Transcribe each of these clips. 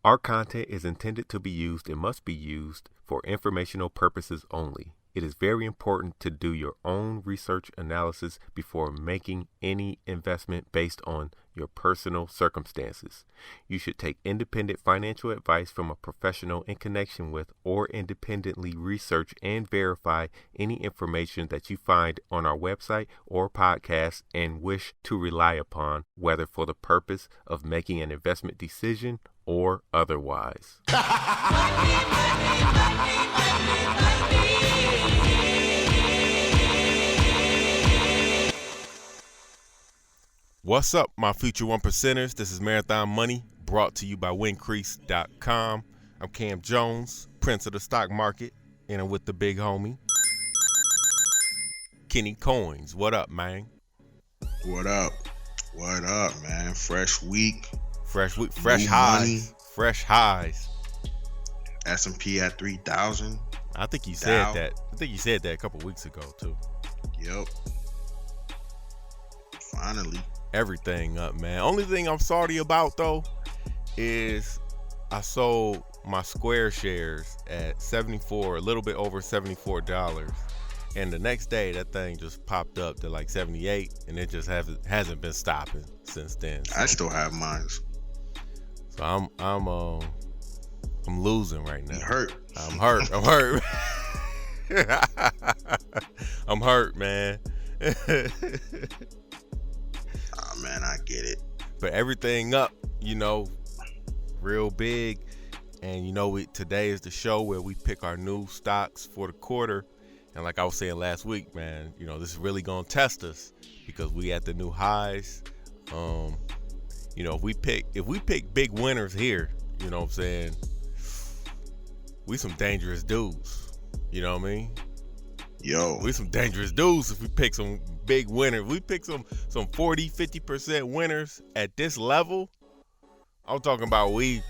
Our content is intended to be used and must be used for informational purposes only. It is very important to do your own research analysis before making any investment based on your personal circumstances. You should take independent financial advice from a professional in connection with or independently research and verify any information that you find on our website or podcast and wish to rely upon, whether for the purpose of making an investment decision or otherwise. What's up, my future one percenters? This is Marathon Money, brought to you by Wincrease.com. I'm Cam Jones, Prince of the Stock Market, and I'm with the big homie, Kenny Coins. What up, man? What up? What up, man? Fresh week. Fresh highs. Money. Fresh highs. S&P at 3,000. I think you said that. I think you said that a couple weeks ago, too. Yep. Finally. Everything up, man. Only thing I'm salty about, though, is I sold my Square shares at 74, a little bit over $74. And the next day, that thing just popped up to like 78, and it just hasn't been stopping since then. So, I still have mine. So I'm losing right now. You hurt. I'm hurt. I'm hurt, man. Oh, man, I get it. But everything up, real big. And today is the show where we pick our new stocks for the quarter. And like I was saying last week, man, this is really gonna test us because we at the new highs. If we pick big winners here, you know what I'm saying, we some dangerous dudes. You know what I mean? Yo. We some dangerous dudes if we pick some big winners. We pick some 40, 50% winners at this level. I'm talking about we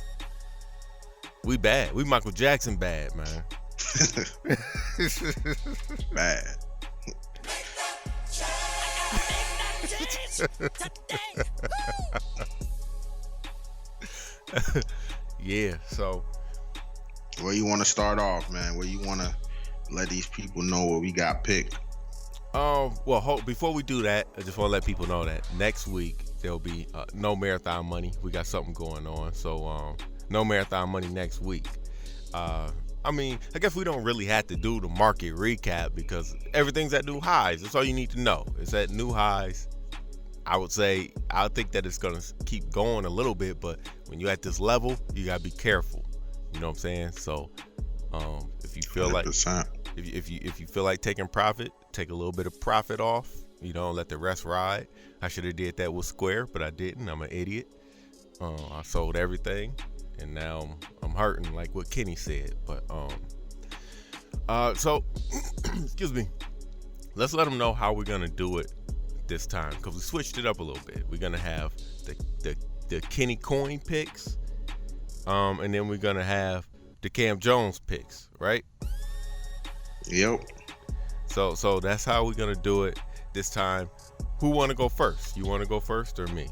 bad. We Michael Jackson bad, man. Bad. Yeah, so where you want to start off, man? Where you want to let these people know what we got picked? Before we do that, I just want to let people know that next week there'll be no Marathon Money. We got something going on, so no Marathon Money next week. I guess we don't really have to do the market recap because everything's at new highs. That's all you need to know. It's at new highs. I think that it's going to keep going a little bit, but when you're at this level, you got to be careful. You know what I'm saying? So if you feel 100%. like if you feel like taking profit, take a little bit of profit off, let the rest ride. I should have did that with Square, but I didn't. I'm an idiot. I sold everything. And now I'm hurting, like what Kenny said. But so excuse me. Let's let them know how we're gonna do it this time because we switched it up a little bit. We're gonna have the Kenny Coin picks, and then we're gonna have the Cam Jones picks, right? Yep. So that's how we're gonna do it this time. Who want to go first? You want to go first or me?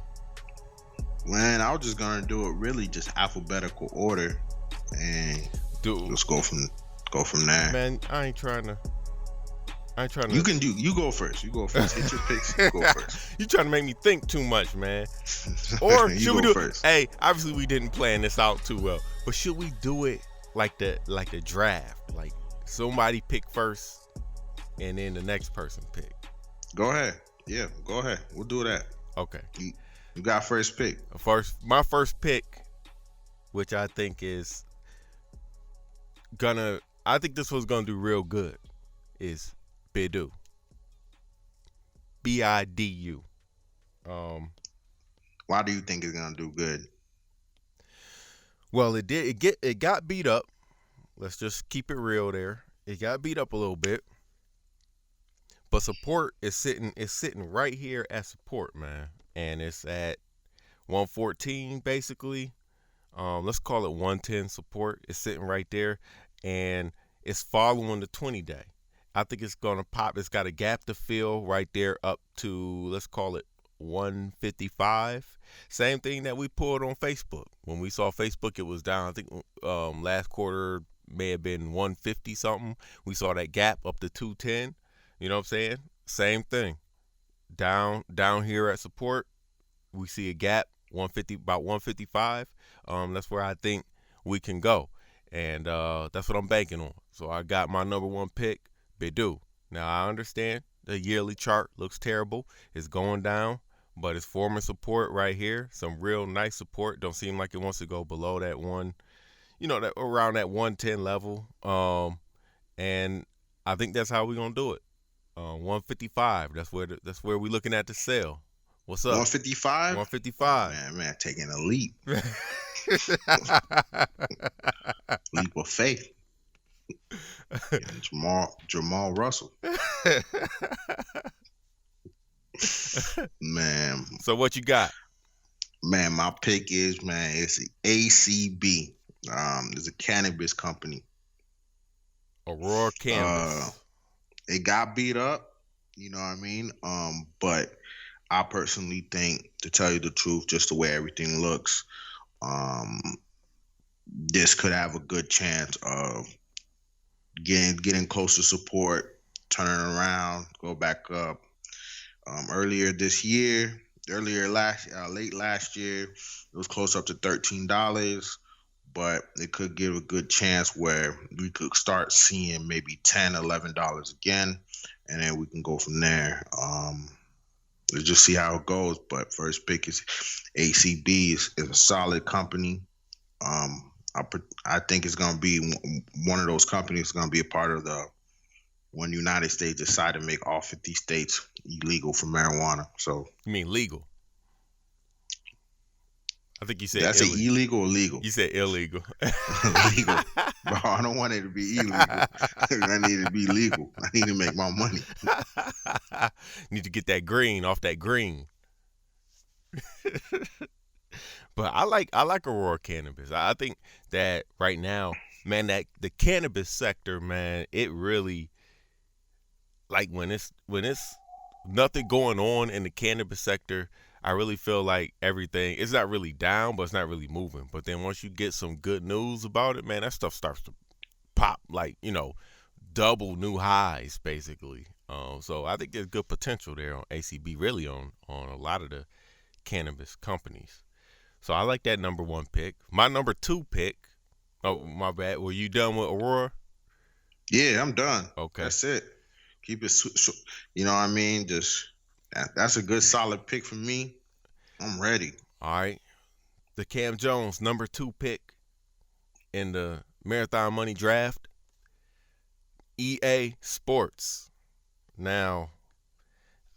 Man, I was just gonna do it really just alphabetical order, and just go from there. Man, I ain't trying to. You go first. You go first. Hit your picks. You go first. You trying to make me think too much, man. Or should we do first? Hey, obviously we didn't plan this out too well, but should we do it like the draft? Like somebody pick first, and then the next person pick. Go ahead. Yeah, go ahead. We'll do that. Okay. You got first pick. My first pick, which I think is I think this was gonna do real good, is Baidu. BIDU. Why do you think it's gonna do good? Well, it did. It got beat up. Let's just keep it real there. It got beat up a little bit, but support is sitting right here at support, man. And it's at 114 basically. Let's call it 110 support. It's sitting right there, and it's following the 20-day. I think it's gonna pop. It's got a gap to fill right there up to, let's call it 155. Same thing that we pulled on Facebook. When we saw Facebook, it was down. I think last quarter may have been 150 something. We saw that gap up to 210. You know what I'm saying? Same thing. Down here at support, we see a gap 150, about 155. That's where I think we can go, and that's what I'm banking on. So I got my number one pick, Baidu. Now I understand the yearly chart looks terrible. It's going down, but it's forming support right here. Some real nice support. Don't seem like it wants to go below that one, that around that 110 level. And I think that's how we're gonna do it. 155. That's where we're looking at the sell. What's up? 155. 155. Man, taking a leap. Leap of faith. Jamal Russell. Man. So what you got? Man, my pick is, it's ACB. It's a cannabis company. Aurora Cannabis. It got beat up, you know what I mean? But I personally think, to tell you the truth, just the way everything looks, this could have a good chance of getting close to support, turning around, go back up. Late last year, it was close up to $13, but it could give a good chance where we could start seeing maybe $10, $11 again, and then we can go from there. Let's just see how it goes. But first pick is ACB. is a solid company. I think it's going to be one of those companies going to be a part of when the United States decide to make all 50 states illegal for marijuana. So you mean legal? I think you said that's illegal or legal? You said illegal. Legal. Bro, I don't want it to be illegal. I need it to be legal. I need to make my money. Need to get that green off that green. But I like Aurora Cannabis. I think that right now, man, that the cannabis sector, man, it really, like when it's nothing going on in the cannabis sector, I really feel like everything, it's not really down, but it's not really moving. But then once you get some good news about it, man, that stuff starts to pop, like, double new highs, basically. So I think there's good potential there on ACB, really on a lot of the cannabis companies. So I like that number one pick. My number two pick, oh, my bad. Were you done with Aurora? Yeah, I'm done. Okay. That's it. Keep it, you know what I mean? That's a good solid pick for me. I'm ready. All right. The Cam Jones number two pick in the Marathon Money Draft, EA Sports. Now,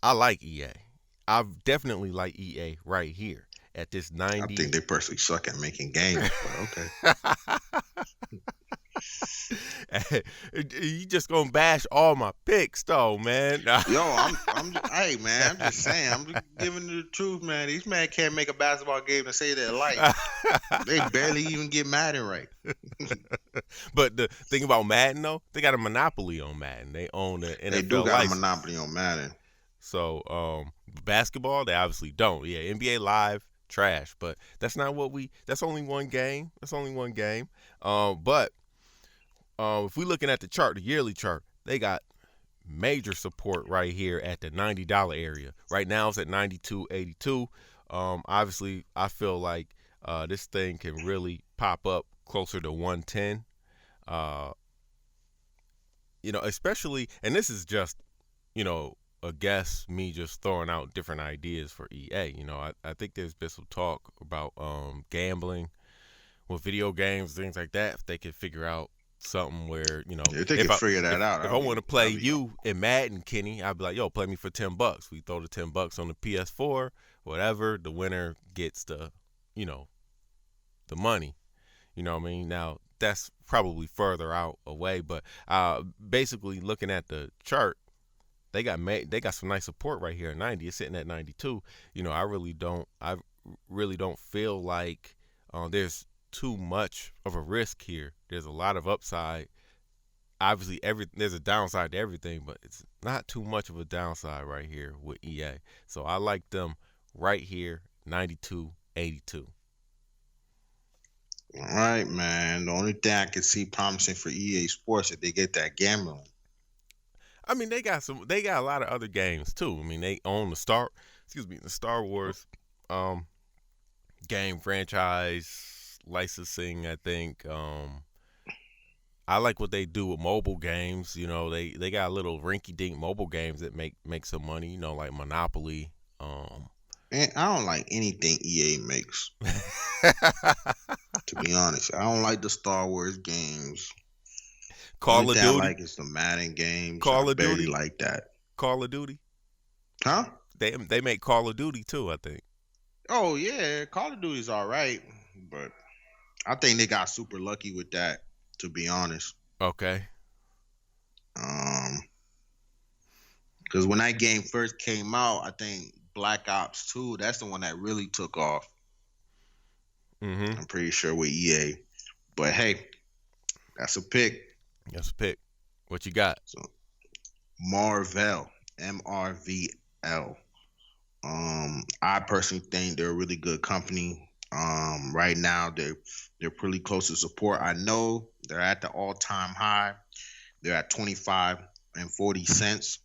I like EA. I definitely like EA right here at this 90. I think they personally suck at making games, but okay. You just gonna bash all my picks, though, man. Yo, hey, man, I'm just saying, I'm just giving you the truth, man. These men can't make a basketball game and say they like. They barely even get Madden right. But the thing about Madden, though, they got a monopoly on Madden. They own the NFL. They do got a monopoly on Madden. So, basketball, they obviously don't. Yeah, NBA Live, trash. But that's not what that's only one game. But if we're looking at the chart, the yearly chart, they got major support right here at the $90 area. Right now it's at $92.82. Obviously, I feel like this thing can really pop up closer to 110. Especially, and this is just, a guess, me just throwing out different ideas for EA. I think there's been some talk about gambling with video games, things like that. If they could figure out something where, if they can figure that out. If I want to play you in Madden, Kenny, I'd be like, yo, play me for $10. We throw the $10 on the PS4, whatever. The winner gets the money. You know what I mean? Now, that's probably further out away, but basically looking at the chart, they got some nice support right here at 90. It's sitting at 92. I really don't feel like there's too much of a risk here. There's a lot of upside. Obviously, there's a downside to everything, but it's not too much of a downside right here with EA. So I like them right here, 92.82. All right, man. The only thing I can see promising for EA Sports is they get that gambling. I mean, they got a lot of other games too. I mean, they own the Star Wars game franchise licensing, I think. I like what they do with mobile games. You know, they got little rinky-dink mobile games that make some money. You know, like Monopoly. Man, I don't like anything EA makes. To be honest, I don't like the Star Wars games. Call Only of thing I Duty. like is the Madden games. Call I of barely Duty. like that. Call of Duty. Huh? They make Call of Duty too, I think. Oh yeah, Call of Duty's all right, but I think they got super lucky with that. To be honest, Okay. because when that game first came out, I think Black Ops 2, that's the one that really took off. Mm-hmm. I'm pretty sure with EA, but hey, that's a pick. That's a pick. What you got? So Marvel, MRVL. I personally think they're a really good company. Right now they're pretty close to support. I know they're at the all-time high. They're at 25.40 cents,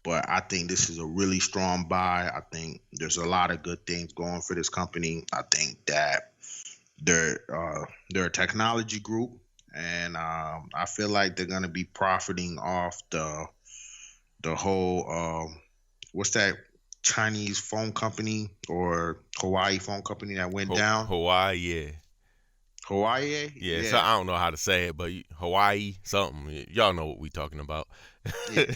but I think this is a really strong buy. I think there's a lot of good things going for this company. I think that they're a technology group, and I feel like they're gonna be profiting off the whole what's that Chinese phone company or Hawaii phone company that went down? Hawaii, yeah. Hawaii? Yeah, so I don't know how to say it, but Hawaii something. Y'all know what we talking about. Yeah.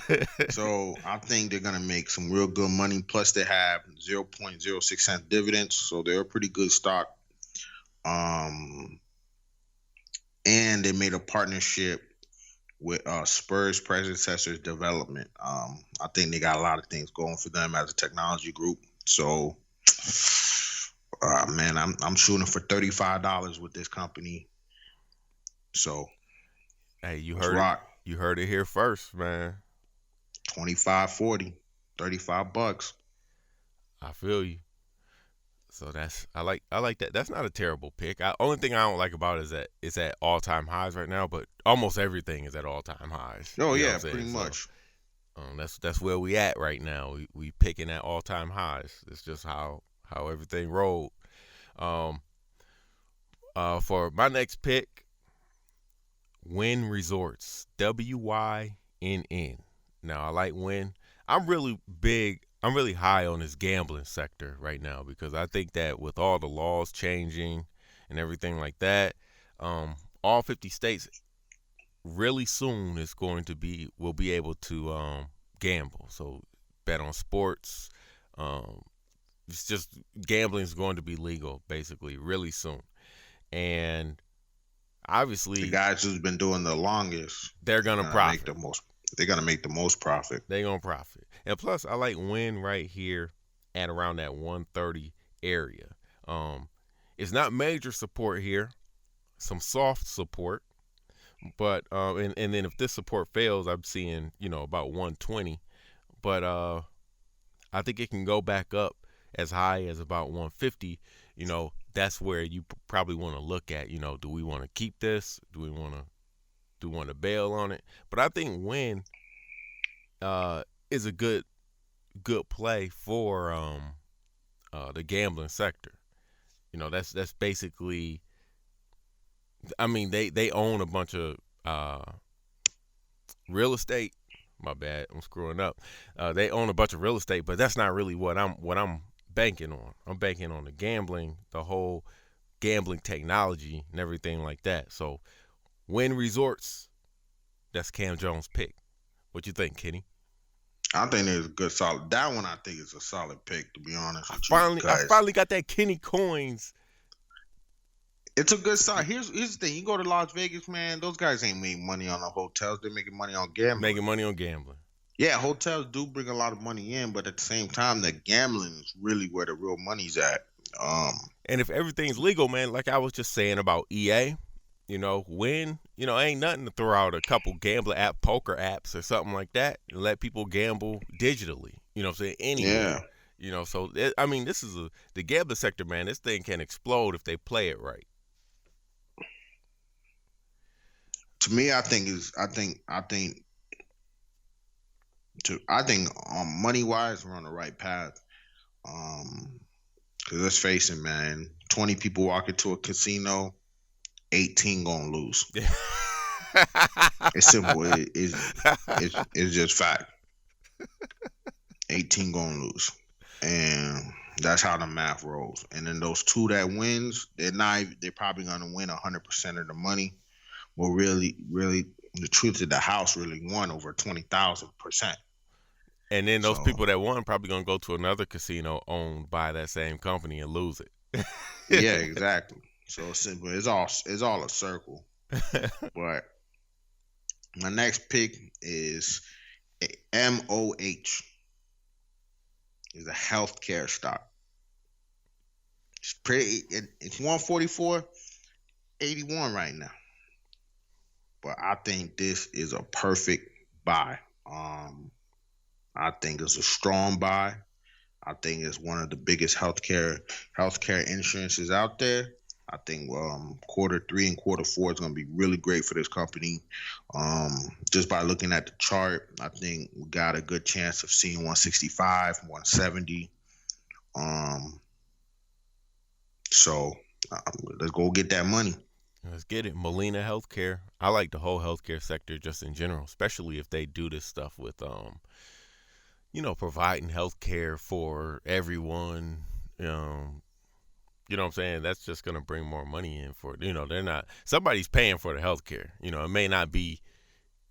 So I think they're going to make some real good money. Plus they have 0.06 cent dividends, so they're a pretty good stock. And they made a partnership with Spurs Predecessors Development. I think they got a lot of things going for them as a technology group. So, man, I'm shooting for $35 with this company. So, hey, you let's heard rock. it. You heard it here first, man. 25.40, $35. I feel you. So I like that. That's not a terrible pick. Only thing I don't like about it is that it's at all time highs right now, but almost everything is at all time highs. Oh You know yeah, what I'm pretty saying? much. So, that's where we at right now. We picking at all time highs. It's just how everything rolled. For my next pick, Wynn Resorts, WYNN. Now I like Wynn. I'm really high on this gambling sector right now because I think that with all the laws changing and everything like that, all 50 states really soon will be able to gamble. So bet on sports. It's just gambling is going to be legal basically really soon, and obviously The guys who's been doing the longest, they're gonna profit. They're gonna make the most profit. They're gonna profit, and plus I like Wynn right here at around that 130 area. It's not major support here, some soft support, but and then if this support fails, I'm seeing about 120, but I think it can go back up as high as about 150. That's where you probably want to look at. Do we want to keep this? Do we want to bail on it? But I think Wynn is a good play for the gambling sector. That's basically. I mean, they own a bunch of real estate. My bad, I'm screwing up. They own a bunch of real estate, but that's not really what I'm banking on. I'm banking on the gambling, the whole gambling technology and everything like that. So, Wynn Resorts, that's Cam Jones' pick. What you think, Kenny? I think it's a good solid. That one I think is a solid pick, to be honest with you. I finally got that Kenny Coins. It's a good side. Here's the thing. You go to Las Vegas, man, those guys ain't making money on the hotels. They're making money on gambling. Making money on gambling. Yeah, hotels do bring a lot of money in, but at the same time, the gambling is really where the real money's at. And if everything's legal, man, like I was just saying about EA, Wynn, ain't nothing to throw out a couple poker apps or something like that and let people gamble digitally. You know what I'm saying? Anywhere. Yeah. So I mean, this is the gambling sector, man. This thing can explode if they play it right. To me, I think money wise we're on the right path. Cause let's face it, man. 20 people walk into a casino, 18 gonna lose. It's simple. It's just fact. 18 gonna lose, and that's how the math rolls. And then those two that wins, they're probably gonna win 100% of the money. Well, really, the truth of the house really won over 20,000%. And then those people that won probably gonna go to another casino owned by that same company and lose it. Yeah, exactly. So it's simple. It's all a circle. But my next pick is MOH. Is a healthcare stock. It's pretty. It's 144.81 right now. But I think this is a perfect buy. I think it's a strong buy. I think it's one of the biggest healthcare insurances out there. I think Q3 and Q4 is going to be really great for this company. Just by looking at the chart, I think we got a good chance of seeing 165, 170. So let's go get that money. Let's get it. Molina Healthcare. I like the whole healthcare sector just in general, especially if they do this stuff with providing healthcare for everyone. You know what I'm saying? That's just going to bring more money in for, they're not, somebody's paying for the healthcare. It may not be,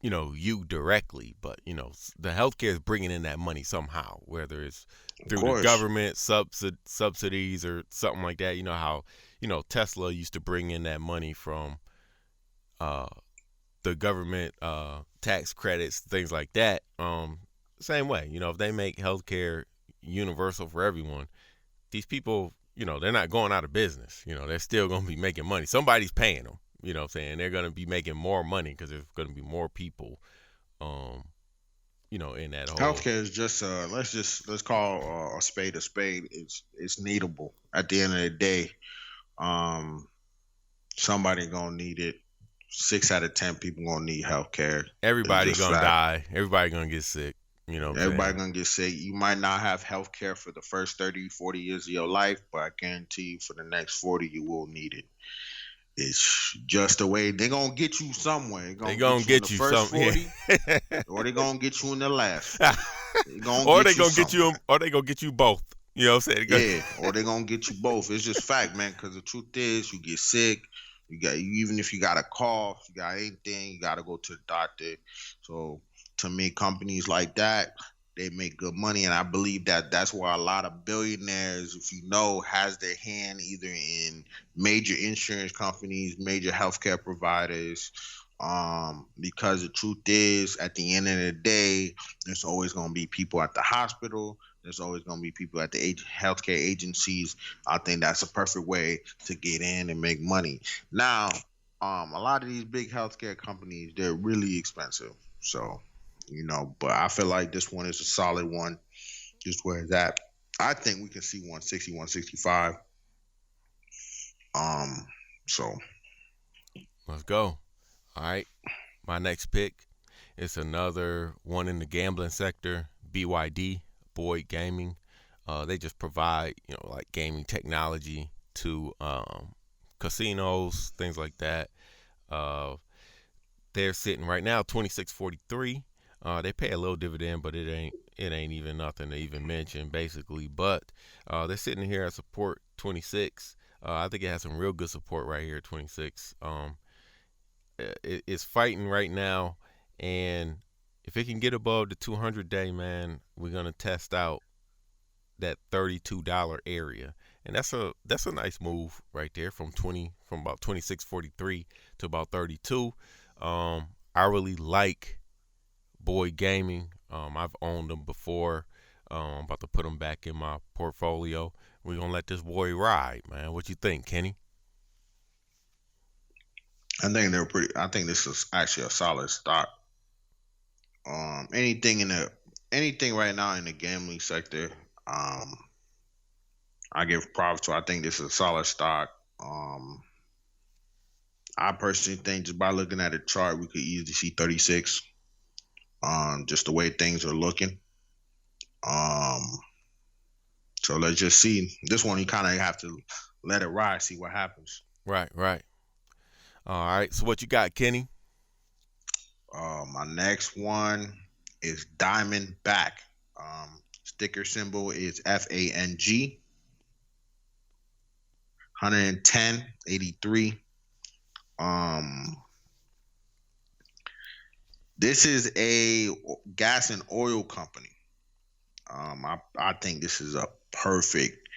you directly, but, the healthcare is bringing in that money somehow, whether it's through the government subsidies or something like that. You know how, Tesla used to bring in that money from the government tax credits, things like that. Same way, if they make healthcare universal for everyone, these people, they're not going out of business. They're still going to be making money. Somebody's paying them. You know what I'm saying? They're going to be making more money because there's going to be more people, in that whole. Healthcare is just let's call a spade a spade. It's needable at the end of the day. Somebody gonna need it. 6 out of 10 people gonna need healthcare. Everybody gonna die. Everybody gonna get sick. Everybody gonna get sick. You might not have health care for the first 30, 40 years of your life, but I guarantee you for the next 40, you will need it. It's just the way they're gonna get you somewhere. They're gonna get you in the first 40, or they're gonna get you in the last. Or they're gonna get you both. You know what I'm saying? Yeah, or they're gonna get you both. It's just fact, man, because the truth is you get sick. Even if you got a cough, you got anything, you gotta go to the doctor. So to me, companies like that, they make good money, and I believe that's why a lot of billionaires, if you know, has their hand either in major insurance companies, major healthcare providers, because the truth is, at the end of the day, there's always going to be people at the hospital. There's always going to be people at the healthcare agencies. I think that's a perfect way to get in and make money. Now, a lot of these big healthcare companies, they're really expensive. So, but I feel like this one is a solid one, just where it's at. I think we can see 160, 165. So let's go. All right. My next pick is another one in the gambling sector, BYD, Boyd Gaming. They just provide, like gaming technology to casinos, things like that. They're sitting right now $26.43. They pay a little dividend, but it ain't even nothing to even mention, basically. But they're sitting here at support 26. I think it has some real good support right here at 26. It's fighting right now, and if it can get above the 200-day, man, we're gonna test out that $32 area, and that's a nice move right there from about 26.43 to about 32. I really like Boyd Gaming. I've owned them before. I'm about to put them back in my portfolio. We're gonna let this boy ride, man. What you think, Kenny? I think this is actually a solid stock. Anything right now in the gambling sector, Um, I give props to. I think this is a solid stock. I personally think just by looking at the chart, we could easily see 36. Just the way things are looking. Um, so let's just see. This one you kind of have to let it ride, see what happens. Right. All right. So what you got, Kenny? My next one is Diamondback. Sticker symbol is FANG. 110.83. This is a gas and oil company. I think this is a perfect.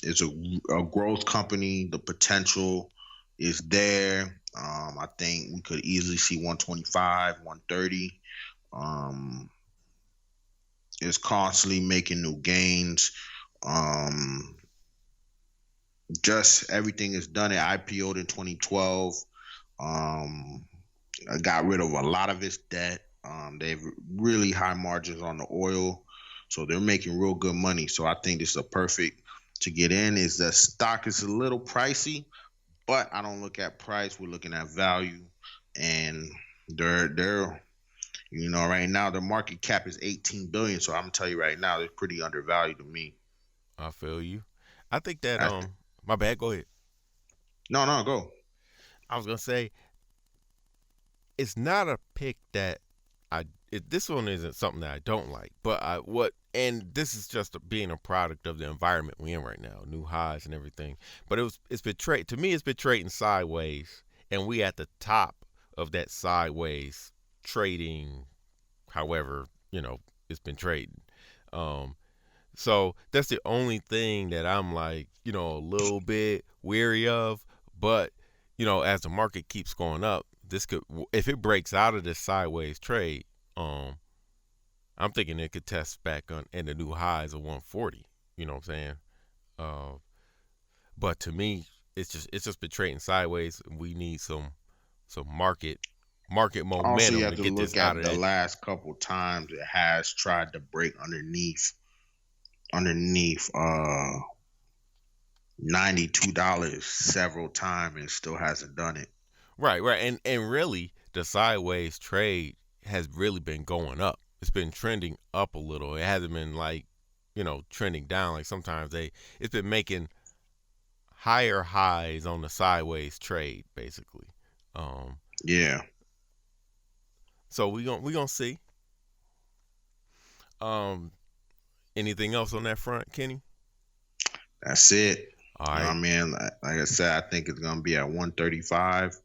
It's a growth company. The potential is there. I think we could easily see 125, 130. It's constantly making new gains. Just everything is done. It IPO'd in 2012. Got rid of a lot of its debt. They have really high margins on the oil, so they're making real good money. So I think this is a perfect to get in. Is the stock is a little pricey, but I don't look at price. We're looking at value, and they're right now the market cap is 18 billion. So I'm gonna tell you right now, they're pretty undervalued to me. I feel you. I think that That's, my bad. Go ahead. no, go. I was gonna say it's not a pick that this one isn't something that I don't like, but and this is just being a product of the environment we're in right now, new highs and everything. But it's been to me, it's been trading sideways, and we at the top of that sideways trading. However, it's been trading. So that's the only thing that I'm like, a little bit weary of. But as the market keeps going up, this could, if it breaks out of this sideways trade, I'm thinking it could test back on in the new highs of 140. You know what I'm saying? But to me, it's just been trading sideways. We need some market Also, you momentum have to to get this look out at of the that. last couple times it has tried to break underneath $92 several times and still hasn't done it. Right, and really the sideways trade has really been going up. It's been trending up a little. It hasn't been like, trending down. Like sometimes it's been making higher highs on the sideways trade, basically. Um, Yeah, so we gonna see. Um, anything else on that front, Kenny? that's it. All You know what right, I mean? Like I said, I think it's gonna be at 135,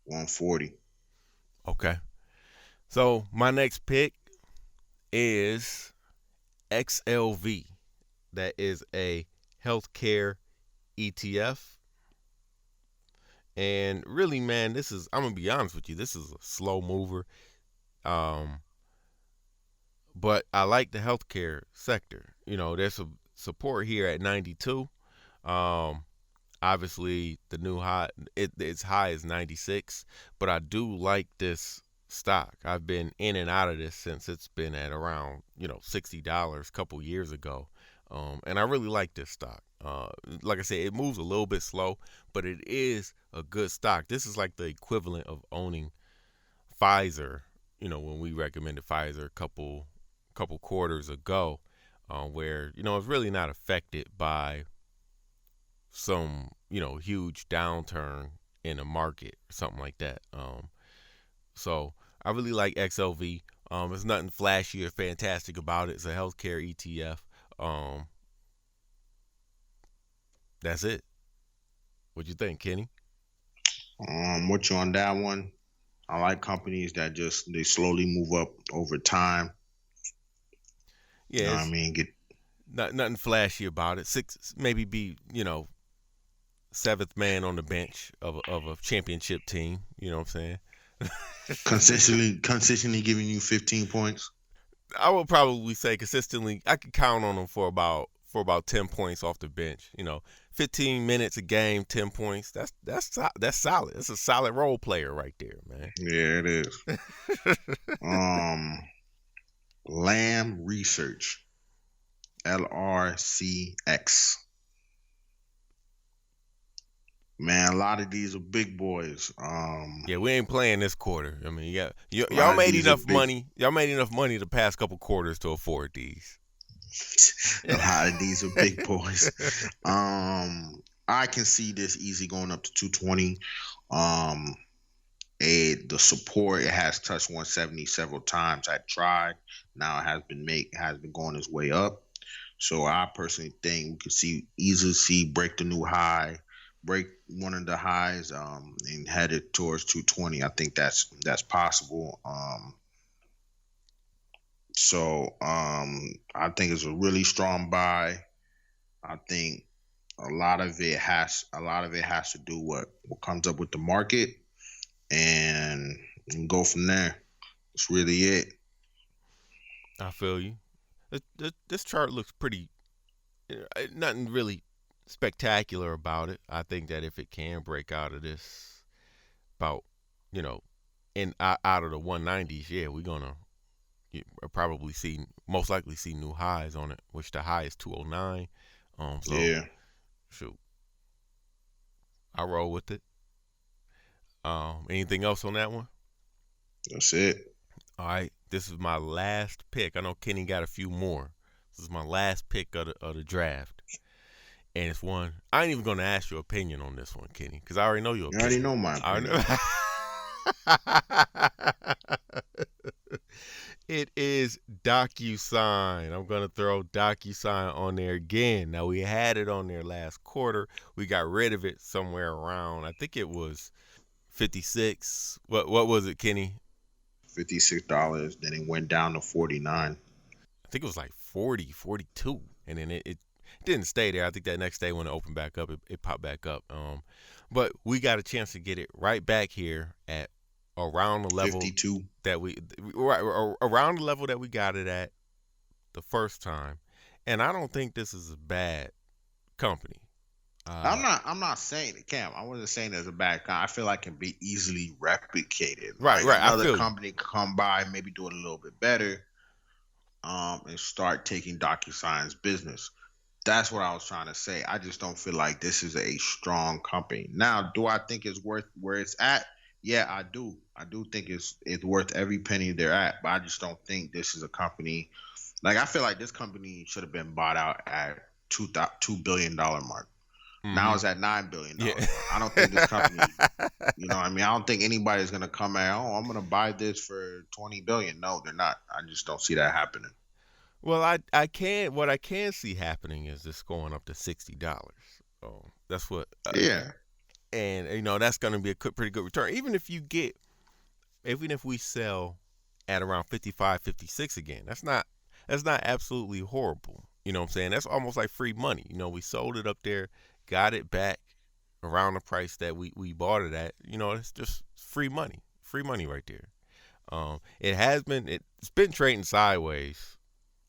140. okay. So my next pick is XLV. That is a healthcare ETF. And really, man, I'm gonna be honest with you, this is a slow mover. Um, but I like the healthcare sector. There's some support here at 92. Um, obviously the new high, its high is 96, but I do like this stock. I've been in and out of this since it's been at around, $60 a couple years ago. And I really like this stock. Like I said, it moves a little bit slow, but it is a good stock. This is like the equivalent of owning Pfizer. When we recommended Pfizer a couple quarters ago, where it's really not affected by some huge downturn in the market or something like that. So I really like XLV. There's nothing flashy or fantastic about it. It's a healthcare ETF. That's it. What you think, Kenny? What you on that one? I like companies that they slowly move up over time. You know Yeah, what I it's mean? nothing flashy about it. Maybe be seventh man on the bench of a championship team. You know what I'm saying? Consistently giving you 15 points. I would probably say consistently. I could count on them for about 10 points off the bench. 15 minutes a game, 10 points. That's solid. That's a solid role player right there, man. Yeah, it is. Lamb Research. LRCX. Man, a lot of these are big boys. Yeah, we ain't playing this quarter. I mean, yeah, A y'all lot of made these are enough big. money. Y'all made enough money the past couple quarters to afford these. A lot of these are big boys. I can see this easy going up to 220. Um, the support, it has touched 170 several times. I tried. Now it has been going its way up. So I personally think we could easily see break the new high, break one of the highs, and head it towards 220. I think that's possible. I think it's a really strong buy. I think a lot of it has to do what comes up with the market, and go from there. That's really it. I feel you. This chart looks pretty. Nothing really spectacular about it. I think that if it can break out of this, about you know, out of the 190s, yeah, we're gonna probably most likely see new highs on it, which the high is 209. So Yeah, shoot, I roll with it. Anything else on that one? that's it. All right, this is my last pick. I know Kenny got a few more. This is my last pick of the draft, and it's one I ain't even gonna ask your opinion on this one, Kenny, because I already know your You already opinion. know my I opinion. know. It is DocuSign. I'm gonna throw DocuSign on there again. Now we had it on there last quarter. We got rid of it somewhere around. I think it was 56. What was it, Kenny? $56. Then it went down to 49. I think it was like 40, 42. And then it didn't stay there. I think that next day when it opened back up, it popped back up. But we got a chance to get it right back here at around the level 52. that right around the level that we got it at the first time. And I don't think this is a bad company. I'm not saying it, Cam. I wasn't saying it's a bad con. I feel like it can be easily replicated. Right, Like right. I another feel you. company could come by, maybe do it a little bit better, and start taking DocuSign's business. That's what I was trying to say. I just don't feel like this is a strong company. Now, do I think it's worth where it's at? Yeah, I do. I do think it's worth every penny they're at. But I just don't think this is a company. Like I feel like this company should have been bought out at $2 billion mark. Now it's at $9 billion Yeah. mark. I don't think this company. You know what I mean? I don't think anybody's gonna come out. Oh, I'm gonna buy this for 20 billion. No, they're not. I just don't see that happening. Well, I can what I can see happening is this going up to $60. Oh, that's what Yeah. and that's going to be a pretty good return even if we sell at around 55, 56 again. That's not absolutely horrible. You know what I'm saying? That's almost like free money. We sold it up there, got it back around the price that we bought it at. It's just free money. Free money right there. It's been trading sideways.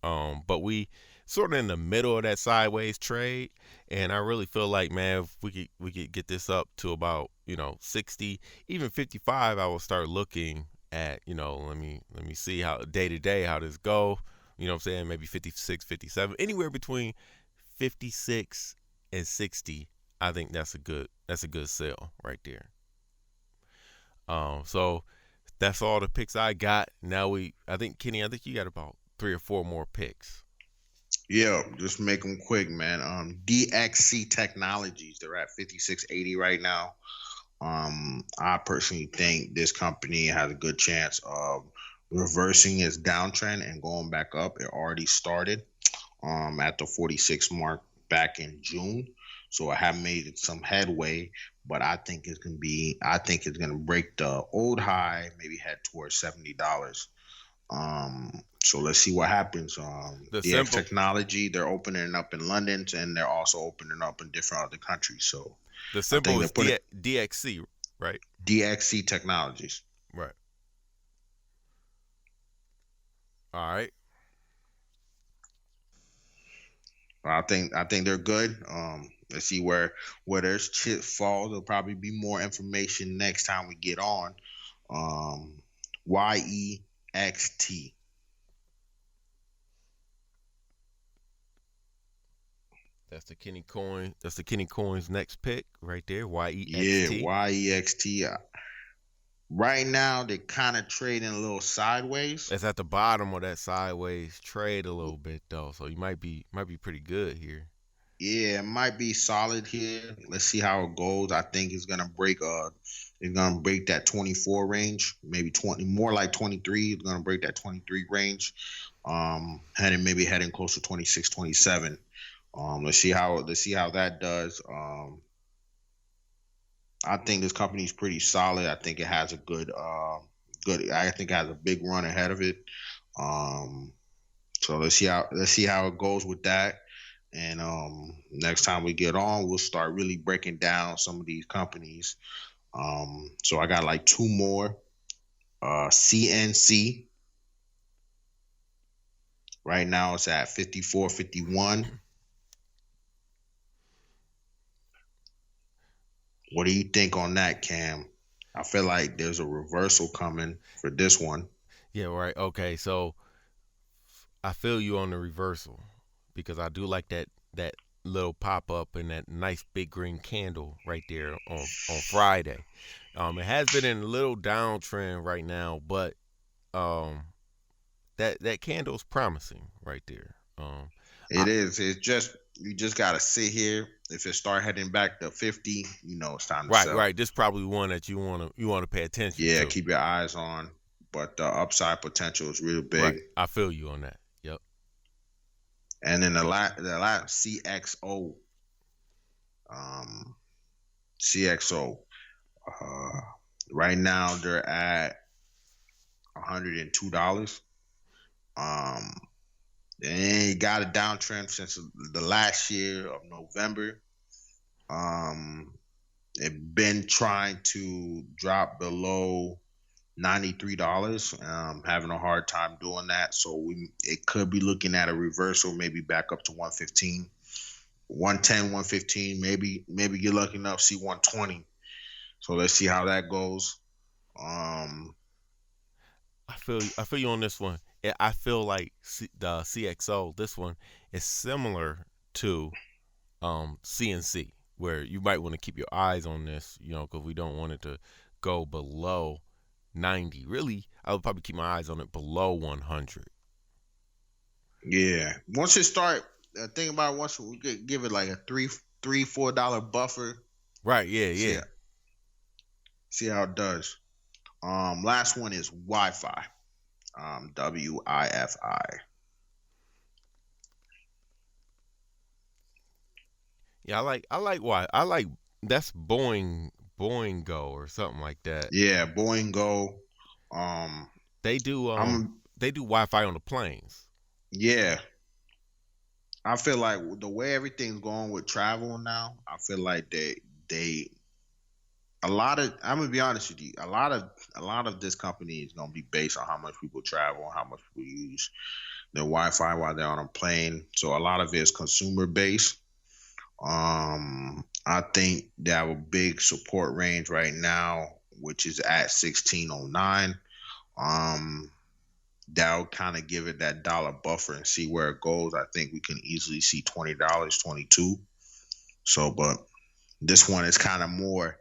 But we sort of in the middle of that sideways trade, and I really feel like, man, if we could get this up to about 60, even 55, I will start looking at let me see how day to day how this go. You know what I'm saying? Maybe 56, 57, anywhere between 56 and 60. I think that's a good sell right there. So that's all the picks I got. Now I think Kenny, you got about 3 or 4 more picks. Yeah, just make them quick, man. DXC Technologies, they're at 56.80 right now. I personally think this company has a good chance of reversing its downtrend and going back up. It already started at the 46 mark back in June. So I have made some headway, but I think it's gonna break the old high, maybe head towards $70. So let's see what happens. The DX symbol, Technology, they're opening up in London, and they're also opening up in different other countries. So the I symbol think they're is putting DXC, right? DXC Technologies. Right. All right. I think they're good. Let's see where their chip falls. There'll probably be more information next time we get on. YEXT. That's the Kenny Coin. That's the Kenny Coin's next pick right there. Yeah, YEXT. YEXT. Right now, they're kind of trading a little sideways. It's at the bottom of that sideways trade a little bit though, so you might be pretty good here. Yeah, it might be solid here. Let's see how it goes. I think it's gonna break that 24 range, maybe 20, more like 23. It's gonna break that 23 range. Heading close to 26, 27. Let's see how that does. I think this company is pretty solid. I think it has a I think it has a big run ahead of it. So let's see how it goes with that. And next time we get on, we'll start really breaking down some of these companies. So I got like two more. CNC. Right now it's at 54.51. What do you think on that, Cam? I feel like there's a reversal coming for this one. Yeah, right. Okay, so I feel you on the reversal because I do like that little pop up and that nice big green candle right there on Friday. It has been in a little downtrend right now, but that candle's promising right there. It is. It's just you just gotta sit here. If it start heading back to 50, it's time to right, sell. right. This is probably one that you wanna pay attention to. Yeah, keep your eyes on. But the upside potential is real big. Right, I feel you on that. Yep. And then the last CXO, CXO. Right now they're at $102. They got a downtrend since the last year of November. They've been trying to drop below $93. Having a hard time doing that. So it could be looking at a reversal, maybe back up to 115, 110, 115. Maybe you're lucky enough to see 120. So let's see how that goes. I feel you on this one. I feel like the CXO, this one is similar to CNC, where you might want to keep your eyes on this, because we don't want it to go below 90. Really, I would probably keep my eyes on it below 100. Yeah, once it start, think about it, once we give it like a $4 buffer. Right. Yeah. See how it does. Last one is Wi-Fi. WIFI. Yeah, I like why. I like that's Boingo or something like that. Yeah, Boingo. They do Wi-Fi on the planes. Yeah. I feel like the way everything's going with travel now, I feel like I'm gonna be honest with you, a lot of this company is gonna be based on how much people travel, how much people use their Wi-Fi while they're on a plane. So a lot of it is consumer based. I think they have a big support range right now, which is at 1609. That'll kind of give it that dollar buffer and see where it goes. I think we can easily see $20, 22. So, but this one is kind of more.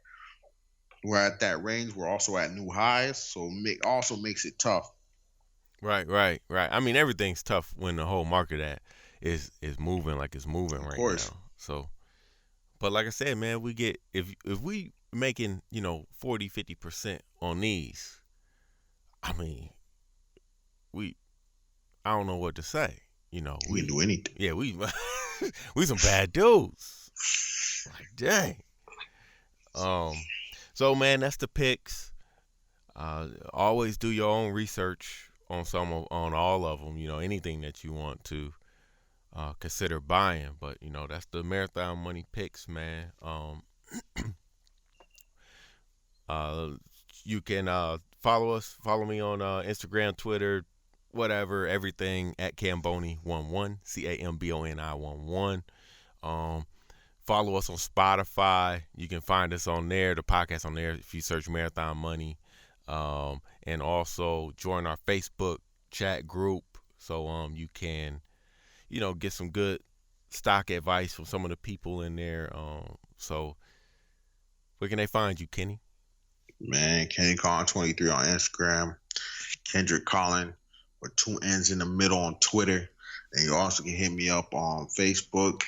We're at that range. We're also at new highs, so also makes it tough. Right. I mean, everything's tough when the whole market is moving like it's moving right now. So, but like I said, man, we get if we making 40-50% on these, I mean, I don't know what to say. We can do anything. Yeah, we some bad dudes. Like dang. So man, that's the picks. Always do your own research on all of them. Anything that you want to consider buying, but that's the Marathon Money picks, man. You can follow me on Instagram, Twitter, whatever, everything at Camboni11, CAMBONI11. Follow us on Spotify. You can find us on there, the podcast on there, if you search Marathon Money. And also join our Facebook chat group so you can, get some good stock advice from some of the people in there. So where can they find you, Kenny? Man, Kenny Collin 23 on Instagram, Kendrick Collin with 2 N's in the middle on Twitter. And you also can hit me up on Facebook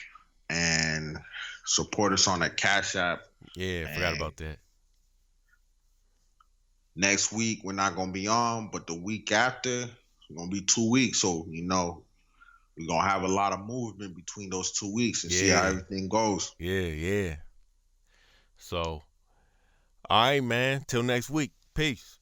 and support us on that Cash App. Yeah, forgot about that. Next week, we're not going to be on, but the week after, it's going to be 2 weeks. So, we're going to have a lot of movement between those 2 weeks and see how everything goes. Yeah. So, all right, man. Till next week. Peace.